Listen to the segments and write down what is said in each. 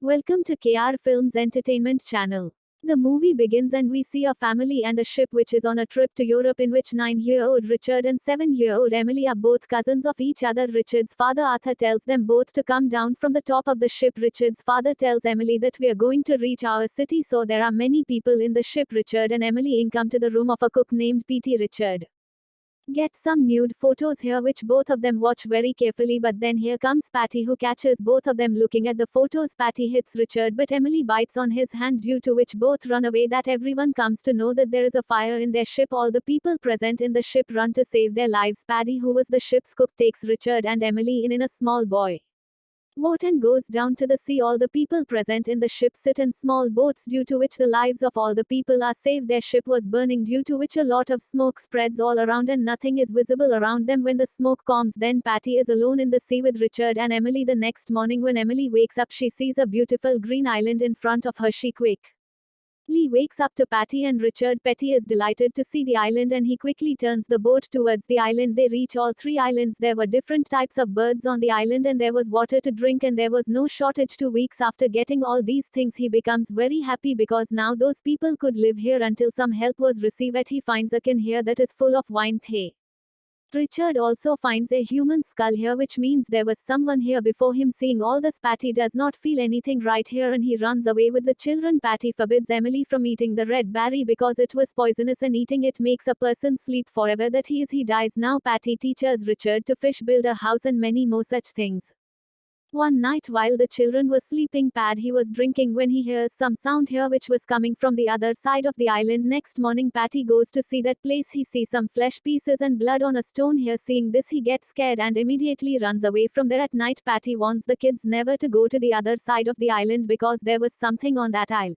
Welcome to K.R Film's entertainment channel. The movie begins and we see a family and a ship which is on a trip to Europe in which 9-year-old Richard and 7-year-old Emily are both cousins of each other. Richard's father Arthur tells them both to come down from the top of the ship. Richard's father tells Emily that we are going to reach our city, so there are many people in the ship. Richard and Emily come to the room of a cook named P.T. Richard get some nude photos here which both of them watch very carefully, but then here comes Patty who catches both of them looking at the photos. Patty hits Richard but Emily bites on his hand, due to which both run away. That everyone comes to know that there is a fire in their ship. All the people present in the ship run to save their lives. Paddy, who was the ship's cook, takes Richard and Emily in a small boy boat and goes down to the sea. All the people present in the ship sit in small boats, due to which the lives of all the people are saved. Their ship was burning, due to which a lot of smoke spreads all around and nothing is visible around them. When the smoke calms, then Patty is alone in the sea with Richard and Emily. The next morning when Emily wakes up, she sees a beautiful green island in front of her. She quickly wakes up to Patty and Richard. Patty is delighted to see the island and he quickly turns the boat towards the island. They reach all three islands. There were different types of birds on the island and there was water to drink and there was no shortage. 2 weeks after getting all these things, he becomes very happy because now those people could live here until some help was received. He finds a can here that is full of wine. Richard also finds a human skull here, which means there was someone here before him. Seeing all this, Patty does not feel anything right here and he runs away with the children. Patty forbids Emily from eating the red berry because it was poisonous and eating it makes a person sleep forever. That he dies. Now Patty teaches Richard to fish, build a house and many more such things. One night while the children were sleeping, Paddy was drinking when he hears some sound here which was coming from the other side of the island. Next morning Patty goes to see that place. He sees some flesh pieces and blood on a stone here. Seeing this, he gets scared and immediately runs away from there. At night, Patty warns the kids never to go to the other side of the island because there was something on that isle.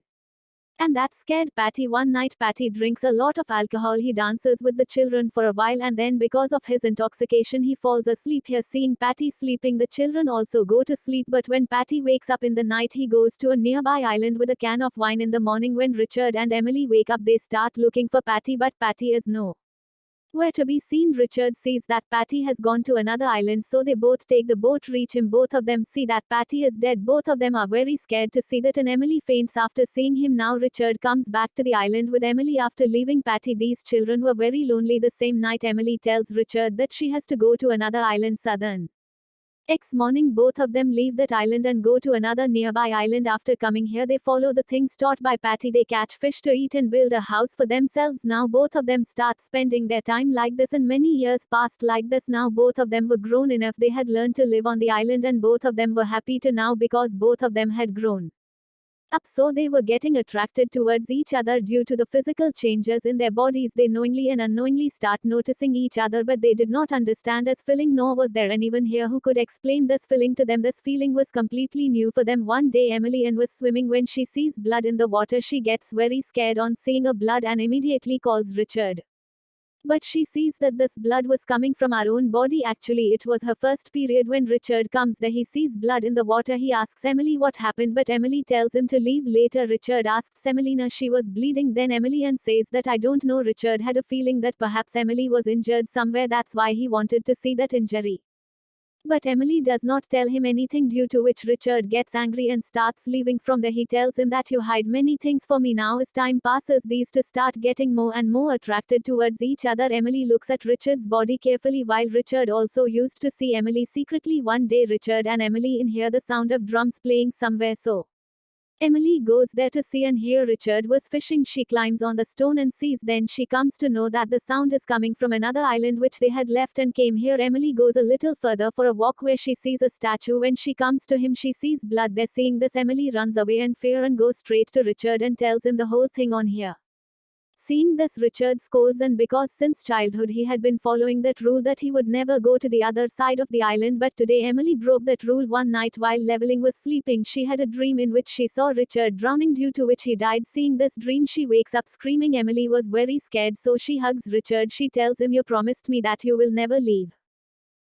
And that scared Patty. One night Patty drinks a lot of alcohol. He dances with the children for a while and then because of his intoxication he falls asleep here. Seeing Patty sleeping, the children also go to sleep, but when Patty wakes up in the night, he goes to a nearby island with a can of wine. In the morning when Richard and Emily wake up, they start looking for Patty, but Patty is nowhere to be seen. Richard sees that Patty has gone to another island, so they both take the boat, reach him. Both of them see that Patty is dead. Both of them are very scared to see that, and Emily faints after seeing him. Now Richard comes back to the island with Emily after leaving Patty. These children were very lonely. The same night Emily tells Richard that she has to go to another island. Next morning both of them leave that island and go to another nearby island. After coming here, they follow the things taught by Patty. They catch fish to eat and build a house for themselves. Now both of them start spending their time like this and many years passed like this. Now both of them were grown enough. They had learned to live on the island and both of them were happy to now because both of them had grown up, so they were getting attracted towards each other due to the physical changes in their bodies. They knowingly and unknowingly start noticing each other, but they did not understand this feeling, nor was there anyone here who could explain this feeling to them. This feeling was completely new for them. One day Emily was swimming when she sees blood in the water. She gets very scared on seeing a blood and immediately calls Richard. But she sees that this blood was coming from our own body. Actually, it was her first period. When Richard comes there, he sees blood in the water. He asks Emily what happened, but Emily tells him to leave. Later, Richard asks Emily she was bleeding. Then Emily says that I don't know. Richard had a feeling that perhaps Emily was injured somewhere. That's why he wanted to see that injury. But Emily does not tell him anything, due to which Richard gets angry and starts leaving from there. He tells him that you hide many things for me. Now as time passes, these two start getting more and more attracted towards each other. Emily looks at Richard's body carefully while Richard also used to see Emily secretly. One day Richard and Emily hear the sound of drums playing somewhere, so Emily goes there to see and hear Richard was fishing. She climbs on the stone and sees. Then she comes to know that the sound is coming from another island which they had left and came here. Emily goes a little further for a walk where she sees a statue. When she comes to him, she sees blood there. Seeing this, Emily runs away in fear and goes straight to Richard and tells him the whole thing on here. Seeing this, Richard scolds, and because since childhood he had been following that rule that he would never go to the other side of the island, but today Emily broke that rule. One night while Leveling was sleeping, she had a dream in which she saw Richard drowning, due to which he died. Seeing this dream, she wakes up screaming. Emily was very scared, so she hugs Richard. She tells him, you promised me that you will never leave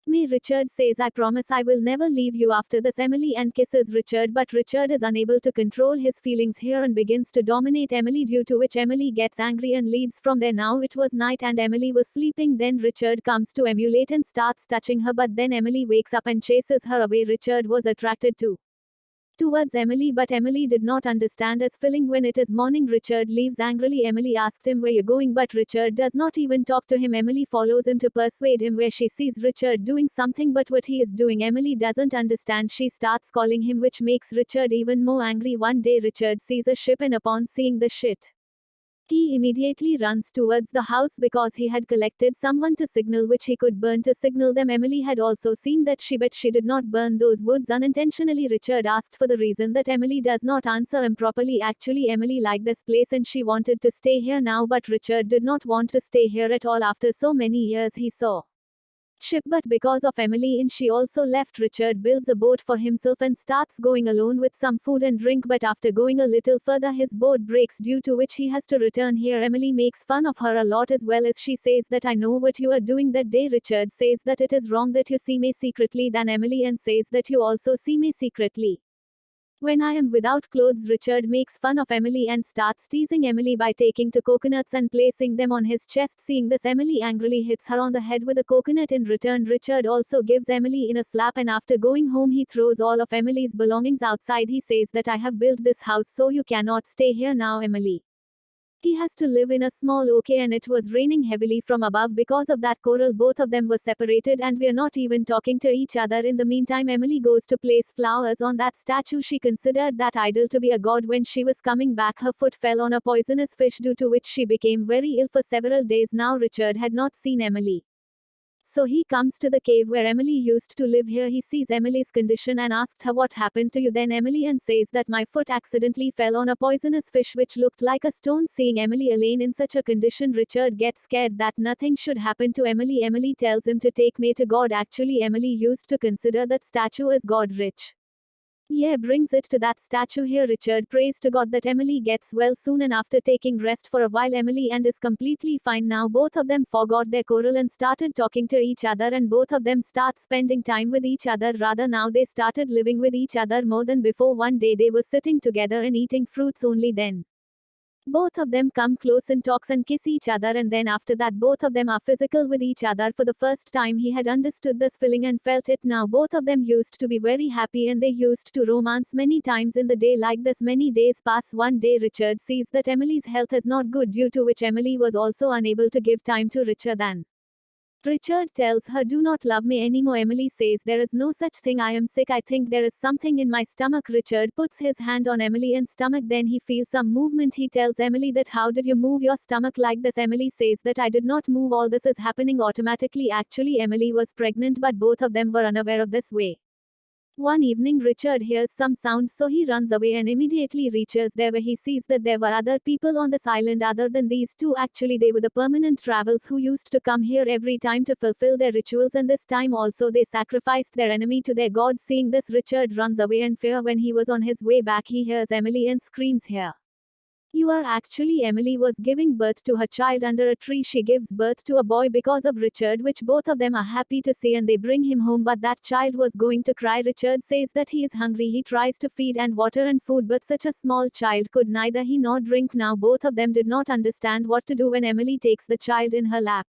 me. Richard says, I promise I will never leave you. After this, Emily kisses Richard, but Richard is unable to control his feelings here and begins to dominate Emily, due to which Emily gets angry and leaves from there. Now it was night and Emily was sleeping. Then Richard comes to emulate and starts touching her, but then Emily wakes up and chases her away. Richard was attracted to towards Emily, but Emily did not understand as feeling. When it is morning, Richard leaves angrily. Emily asked him where you're going, but Richard does not even talk to him. Emily follows him to persuade him where she sees Richard doing something, but what he is doing Emily doesn't understand. She starts calling him, which makes Richard even more angry. One day Richard sees a ship, and upon seeing the ship, he immediately runs towards the house because he had collected someone to signal, which he could burn to signal them. Emily had also seen that but she did not burn those woods unintentionally. Richard asked for the reason, that Emily does not answer him properly. Actually, Emily liked this place and she wanted to stay here now, but Richard did not want to stay here at all. After so many years he saw ship, but because of Emily she also left. Richard builds a boat for himself and starts going alone with some food and drink, but after going a little further his boat breaks, due to which he has to return here. Emily makes fun of her a lot, as well as she says that I know what you are doing that day. Richard says that it is wrong that you see me secretly. Then Emily says that you also see me secretly when I am without clothes. Richard makes fun of Emily and starts teasing Emily by taking two coconuts and placing them on his chest. Seeing this, Emily angrily hits her on the head with a coconut. In return, Richard also gives Emily a slap, and after going home he throws all of Emily's belongings outside. He says that I have built this house so you cannot stay here now, Emily. He has to live in a small okay, and it was raining heavily from above. Because of that coral, both of them were separated and were not even talking to each other. In the meantime, Emily goes to place flowers on that statue. She considered that idol to be a god. When she was coming back, her foot fell on a poisonous fish, due to which she became very ill for several days. Now Richard had not seen Emily, so he comes to the cave where Emily used to live. Here he sees Emily's condition and asked her, what happened to you? Then Emily says that my foot accidentally fell on a poisonous fish which looked like a stone. Seeing Emily alone in such a condition, Richard gets scared that nothing should happen to Emily. Emily tells him to take me to God. Actually, Emily used to consider that statue as God. Rich brings it to that statue. Here Richard prays to God that Emily gets well soon, and after taking rest for a while, Emily is completely fine now. Both of them forgot their quarrel and started talking to each other, and both of them start spending time with each other. Rather, now they started living with each other more than before. One day they were sitting together and eating fruits. Only then both of them come close and talks and kiss each other, and then after that both of them are physical with each other. For the first time he had understood this feeling and felt it. Now both of them used to be very happy and they used to romance many times in the day. Like this, many days pass. One day Richard sees that Emily's health is not good, due to which Emily was also unable to give time to Richard. Richard tells her, do not love me anymore. Emily says, there is no such thing. I am sick. I think there is something in my stomach. Richard puts his hand on Emily's stomach. Then he feels some movement. He tells Emily that how did you move your stomach like this? Emily says that I did not move. All this is happening automatically. Actually, Emily was pregnant, but both of them were unaware of this way. One evening Richard hears some sound, so he runs away and immediately reaches there, where he sees that there were other people on this island other than these two. Actually, they were the permanent travelers who used to come here every time to fulfill their rituals, and this time also they sacrificed their enemy to their god. Seeing this, Richard runs away in fear. When he was on his way back, he hears Emily and screams, here you are. Actually, Emily was giving birth to her child under a tree. She gives birth to a boy because of Richard, which both of them are happy to see, and they bring him home, but that child was going to cry. Richard says that he is hungry. He tries to feed and water and food, but such a small child could neither eat nor drink. Now both of them did not understand what to do. When Emily takes the child in her lap,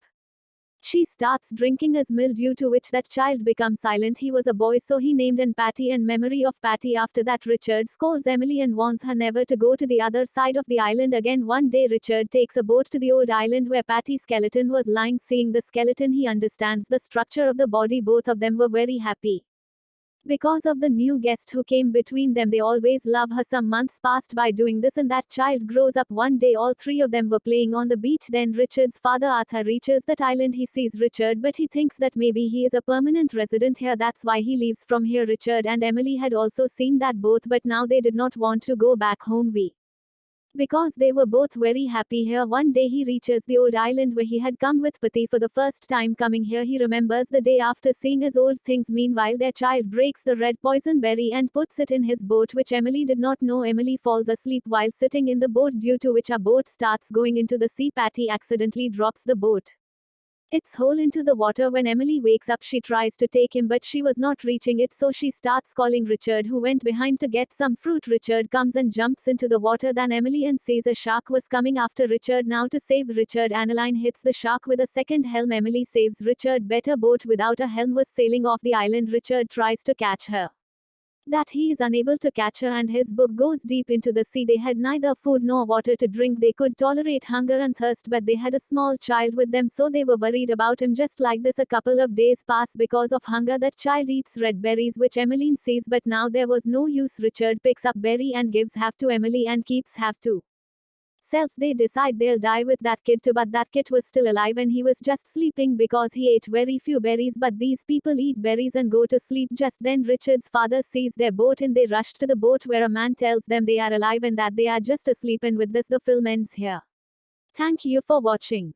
she starts drinking his milk, due to which that child becomes silent. He was a boy, so he named him Patty in memory of Patty. After that, Richard scolds Emily and warns her never to go to the other side of the island again. One day Richard takes a boat to the old island where Patty's skeleton was lying. Seeing the skeleton, he understands the structure of the body. Both of them were very happy because of the new guest who came between them. They always love her. Some months passed by doing this, and that child grows up. One day all three of them were playing on the beach. Then Richard's father Arthur reaches that island. He sees Richard, but he thinks that maybe he is a permanent resident here, that's why he leaves from here. Richard and Emily had also seen that both, but now they did not want to go back home because they were both very happy here. One day he reaches the old island where he had come with Patty for the first time. Coming here, he remembers the day after seeing his old things. Meanwhile, their child breaks the red poison berry and puts it in his boat, which Emily did not know. Emily falls asleep while sitting in the boat, due to which a boat starts going into the sea. Patty accidentally drops the boat its hole into the water. When Emily wakes up, she tries to take him, but she was not reaching it, so she starts calling Richard, who went behind to get some fruit. Richard comes and jumps into the water. Then Emily sees a shark was coming after Richard. Now to save Richard, Annaline hits the shark with a second helm. Emily saves Richard. Better boat without a helm was sailing off the island. Richard tries to catch her, that he is unable to catch her, and his boat goes deep into the sea. They had neither food nor water to drink. They could tolerate hunger and thirst, but they had a small child with them, so they were worried about him. Just like this, a couple of days pass because of hunger. That child eats red berries, which Emmeline sees, but now there was no use. Richard picks up berry and gives half to Emily and keeps half to self. They decide they'll die with that kid too, but that kid was still alive and he was just sleeping because he ate very few berries. But these people eat berries and go to sleep. Just then Richard's father sees their boat and they rush to the boat, where a man tells them they are alive and that they are just asleep, and with this the film ends here. Thank you for watching.